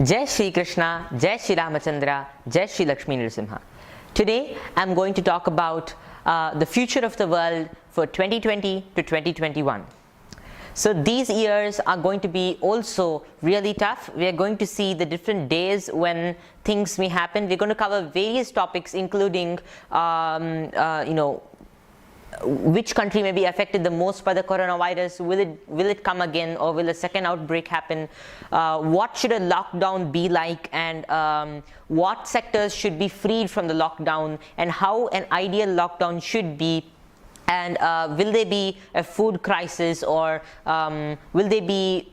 Jai Shri Krishna, Jai Shri Ramachandra, Jai Shri Lakshmi Nrsimha. Today I'm going to talk about the future of the world for 2020 to 2021. So these years are going to be also really tough. We are going to see the different days when things may happen. We're going to cover various topics, including which country may be affected the most by the coronavirus. Will it come again, or will a second outbreak happen? What should a lockdown be like, and what sectors should be freed from the lockdown, and how an ideal lockdown should be? And will there be a food crisis, or will there be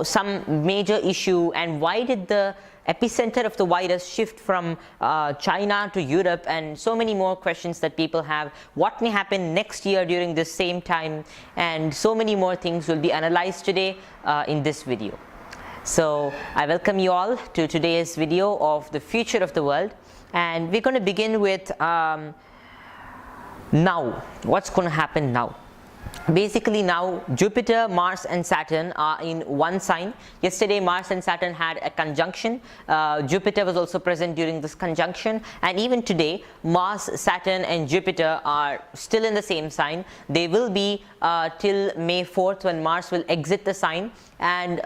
some major issue? And why did the epicenter of the virus shift from China to Europe? And so many more questions that people have. What may happen next year during this same time? And so many more things will be analyzed today in this video. So I welcome you all to today's video of the future of the world, and we're going to begin with now. What's going to happen now? Basically now Jupiter, Mars and Saturn are in one sign. Yesterday Mars and Saturn had a conjunction. Jupiter was also present during this conjunction, and even today Mars, Saturn and Jupiter are still in the same sign. They will be till May 4th, when Mars will exit the sign, and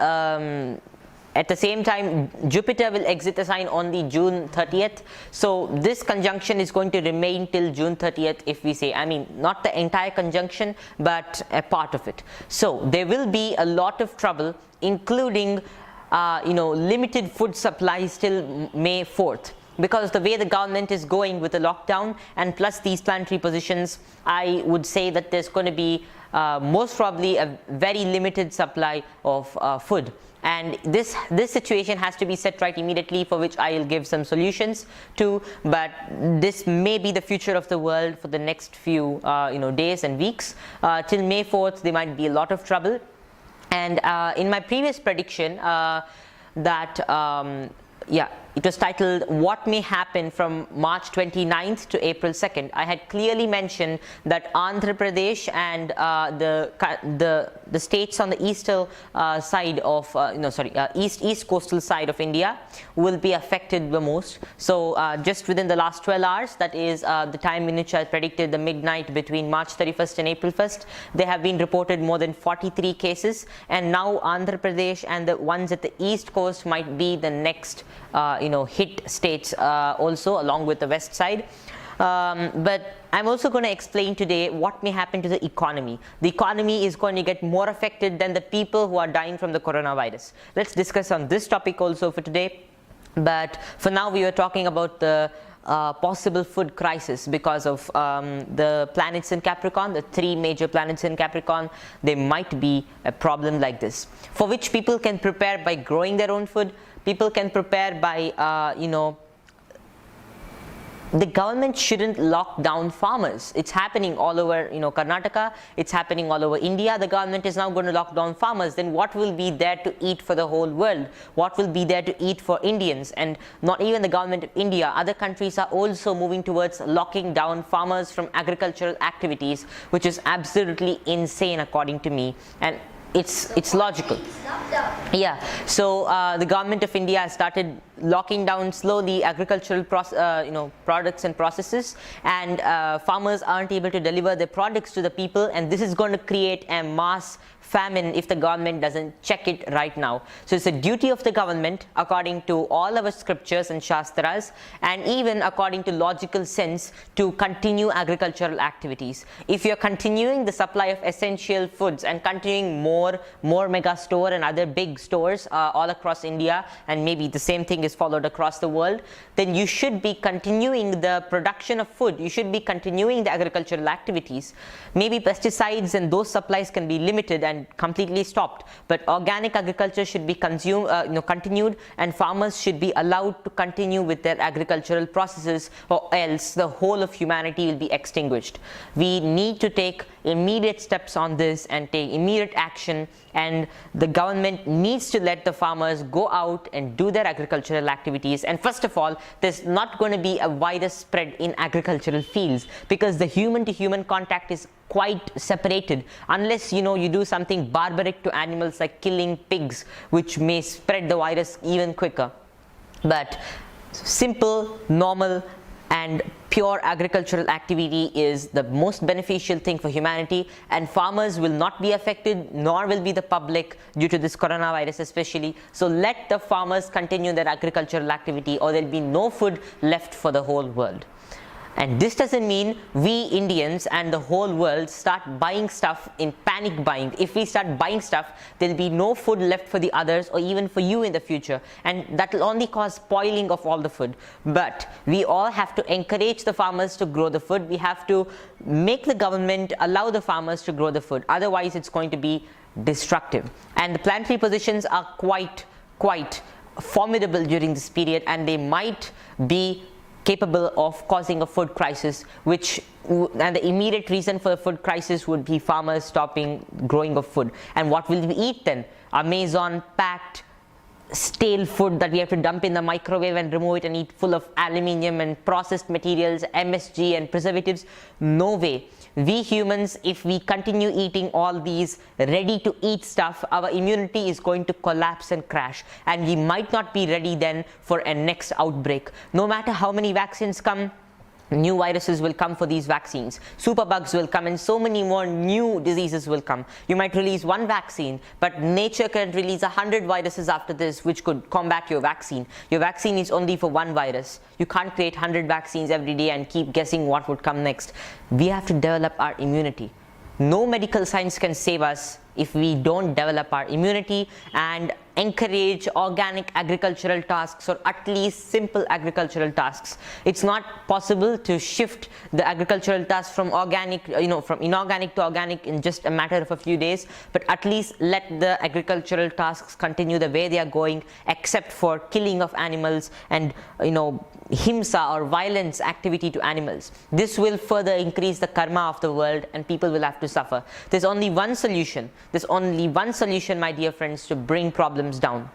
at the same time Jupiter will exit the sign on the June 30th. So this conjunction is going to remain till June 30th, if we say, I mean not the entire conjunction but a part of it. So there will be a lot of trouble, including limited food supplies till May 4th. Because the way the government is going with the lockdown and plus these planetary positions, I would say that there's going to be most probably a very limited supply of food. And this situation has to be set right immediately, for which I will give some solutions to. But this may be the future of the world for the next few days and weeks. Till May 4th, there might be a lot of trouble. And in my previous prediction, it was titled "What May Happen from March 29th to April 2nd." I had clearly mentioned that Andhra Pradesh and the states on the eastern side of east coastal side of India will be affected the most. So just within the last 12 hours, that is the time in which I predicted the midnight between March 31st and April 1st, there have been reported more than 43 cases, and now Andhra Pradesh and the ones at the east coast might be the next hit states also, along with the west side. But I'm also going to explain today what may happen to the economy. The economy is going to get more affected than the people who are dying from the coronavirus. Let's discuss on this topic also for today. But for now, we were talking about the possible food crisis because of the planets in Capricorn, the three major planets in Capricorn. There might be a problem like this, for which people can prepare by growing their own food. People can prepare by, the government shouldn't lock down farmers. It's happening all over, Karnataka. It's happening all over India. The government is now going to lock down farmers. Then what will be there to eat for the whole world? What will be there to eat for Indians? And not even the government of India. Other countries are also moving towards locking down farmers from agricultural activities, which is absolutely insane according to me. And it's logical. Yeah. So the government of India has started locking down slowly agricultural products and processes, and farmers aren't able to deliver their products to the people, and this is going to create a mass famine if the government doesn't check it right now. So it's a duty of the government, according to all our scriptures and shastras, and even according to logical sense, to continue agricultural activities. If you're continuing the supply of essential foods and continuing more mega store and other big stores all across India, and maybe the same thing is followed across the world, then you should be continuing the production of food. You should be continuing the agricultural activities. Maybe pesticides and those supplies can be limited and completely stopped, but organic agriculture should be continued, and farmers should be allowed to continue with their agricultural processes, or else the whole of humanity will be extinguished. We need to take immediate steps on this and take immediate action caution, and the government needs to let the farmers go out and do their agricultural activities. And first of all, there's not going to be a virus spread in agricultural fields, because the human to human contact is quite separated, unless you do something barbaric to animals like killing pigs, which may spread the virus even quicker. But simple, normal and pure agricultural activity is the most beneficial thing for humanity, and farmers will not be affected, nor will be the public, due to this coronavirus especially. So let the farmers continue their agricultural activity, or there'll be no food left for the whole world. And this doesn't mean we Indians and the whole world start buying stuff in panic buying. If we start buying stuff, there'll be no food left for the others, or even for you in the future, and that will only cause spoiling of all the food. But we all have to encourage the farmers to grow the food. We have to make the government allow the farmers to grow the food, otherwise it's going to be destructive. And the planetary positions are quite formidable during this period, and they might be capable of causing a food crisis, and the immediate reason for the food crisis would be farmers stopping growing of food. And what will we eat then? Amazon packed stale food that we have to dump in the microwave and remove it and eat, full of aluminium and processed materials, MSG and preservatives? No way. We humans, if we continue eating all these ready to eat stuff, our immunity is going to collapse and crash, and we might not be ready then for a next outbreak. No matter how many vaccines come, new viruses will come for these vaccines, superbugs will come, and so many more new diseases will come. You might release one vaccine, but nature can release 100 viruses after this which could combat your vaccine. Your vaccine is only for one virus. You can't create 100 vaccines every day and keep guessing what would come next. We have to develop our immunity. No medical science can save us if we don't develop our immunity and encourage organic agricultural tasks, or at least simple agricultural tasks. It's not possible to shift the agricultural tasks from organic, from inorganic to organic in just a matter of a few days, but at least let the agricultural tasks continue the way they are going, except for killing of animals and himsa or violence activity to animals. This will further increase the karma of the world, and people will have to suffer. There's only one solution, my dear friends, to bring problems down.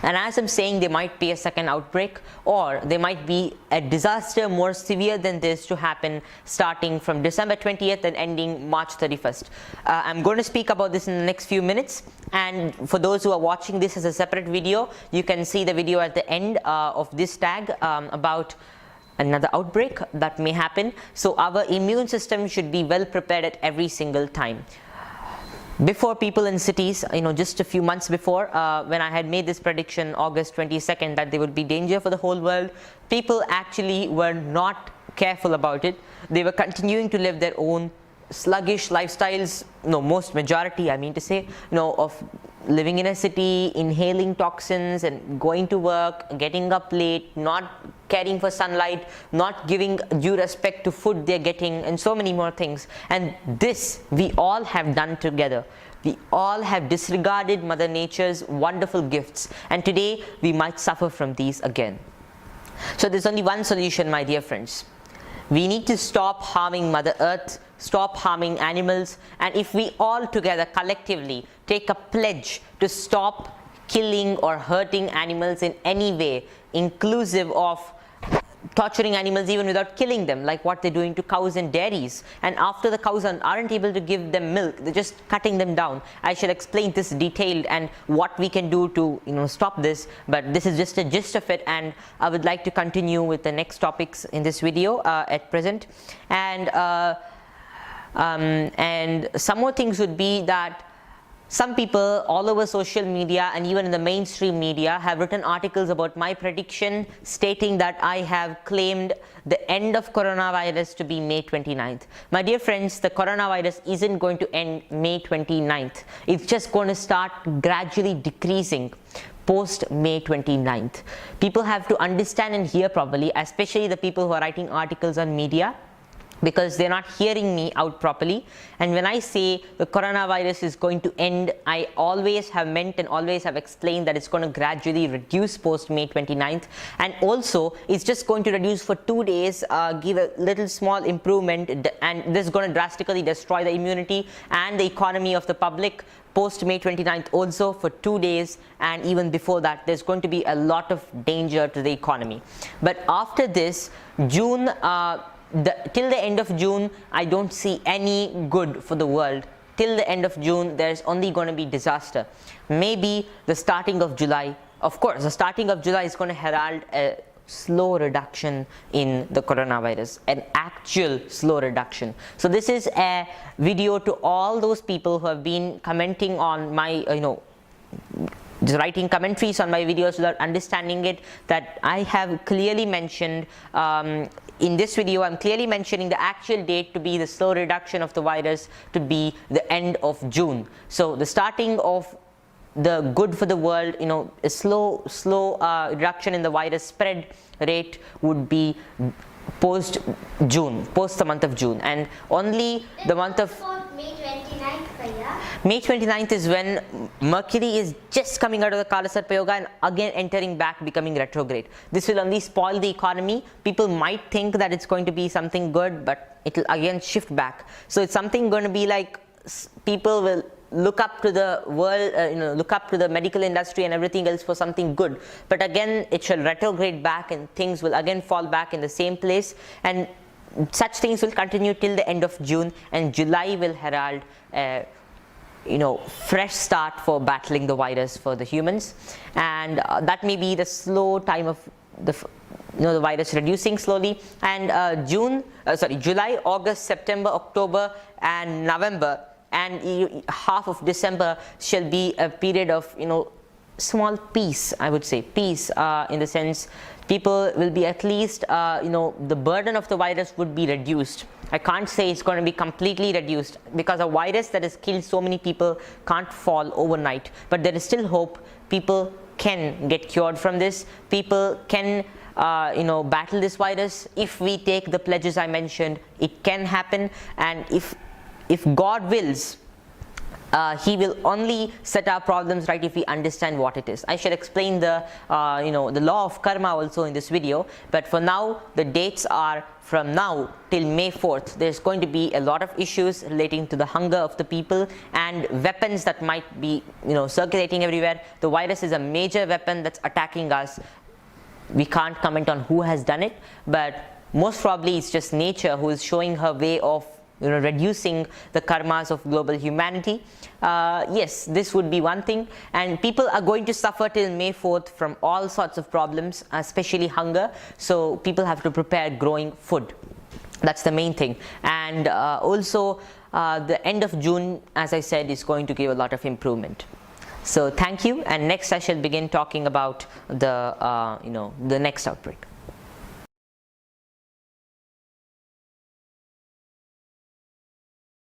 And as I'm saying, there might be a second outbreak, or there might be a disaster more severe than this to happen starting from December 20th and ending March 31st. I'm going to speak about this in the next few minutes, and for those who are watching this as a separate video, you can see the video at the end of this tag about another outbreak that may happen. So our immune system should be well prepared at every single time. Before, people in cities, just a few months before, when I had made this prediction August 22nd that there would be danger for the whole world, people actually were not careful about it. They were continuing to live their own sluggish lifestyles, most majority, I mean to say, of living in a city, inhaling toxins and going to work, getting up late, not caring for sunlight, not giving due respect to food they're getting, and so many more things. And this we all have done together. We all have disregarded Mother Nature's wonderful gifts, and today we might suffer from these again. So there's only one solution, my dear friends. We need to stop harming Mother Earth, stop harming animals, and if we all together collectively take a pledge to stop killing or hurting animals in any way, inclusive of torturing animals even without killing them, like what they're doing to cows and dairies, and after the cows aren't able to give them milk, they're just cutting them down. I shall explain this detailed and what we can do to stop this, but this is just a gist of it, and I would like to continue with the next topics in this video at present. And some more things would be that some people all over social media and even in the mainstream media have written articles about my prediction, stating that I have claimed the end of coronavirus to be May 29th. My dear friends, the coronavirus isn't going to end May 29th. It's just going to start gradually decreasing post May 29th. People have to understand and hear properly, especially the people who are writing articles on media, because they're not hearing me out properly. And when I say the coronavirus is going to end, I always have meant and always have explained that it's going to gradually reduce post May 29th, and also it's just going to reduce for 2 days, give a little small improvement, and this is going to drastically destroy the immunity and the economy of the public post May 29th also for 2 days, and even before that there's going to be a lot of danger to the economy. But after this, June, till the end of June, I don't see any good for the world. Till the end of June, there's only going to be disaster. Maybe the starting of July, of course, the starting of July is going to herald a slow reduction in the coronavirus, an actual slow reduction. So this is a video to all those people who have been commenting on my, just writing commentaries on my videos without understanding it, that I have clearly mentioned in this video. I'm clearly mentioning the actual date to be the slow reduction of the virus to be the end of June. So the starting of the good for the world, a slow reduction in the virus spread rate would be post June, post the month of June, and only the month of May 29th, Bhaiya. May 29th is when Mercury is just coming out of the Kalasarpa Yoga and again entering back, becoming retrograde. This will only spoil the economy. People might think that it's going to be something good, but it will again shift back. So it's something going to be like people will look up to the world, look up to the medical industry and everything else for something good. But again, it shall retrograde back and things will again fall back in the same place. And such things will continue till the end of June, and July will herald a fresh start for battling the virus for the humans, and that may be the slow time of the virus reducing slowly. And July, August, September, October and November and half of December shall be a period of small peace. I would say peace, in the sense people will be at least the burden of the virus would be reduced. I can't say it's going to be completely reduced, because a virus that has killed so many people can't fall overnight, but there is still hope. People can get cured from this. People can battle this virus if we take the pledges I mentioned. It can happen, and if God wills, He will only set our problems right if we understand what it is. I shall explain the the law of karma also in this video, but for now the dates are from now till May 4th. There's going to be a lot of issues relating to the hunger of the people and weapons that might be circulating everywhere. The virus is a major weapon that's attacking us. We can't comment on who has done it, but most probably it's just nature who is showing her way of reducing the karmas of global humanity. Yes, this would be one thing, and people are going to suffer till May 4th from all sorts of problems, especially hunger. So people have to prepare growing food. That's the main thing. And also the end of June, as I said, is going to give a lot of improvement. So thank you, and next I shall begin talking about the the next outbreak.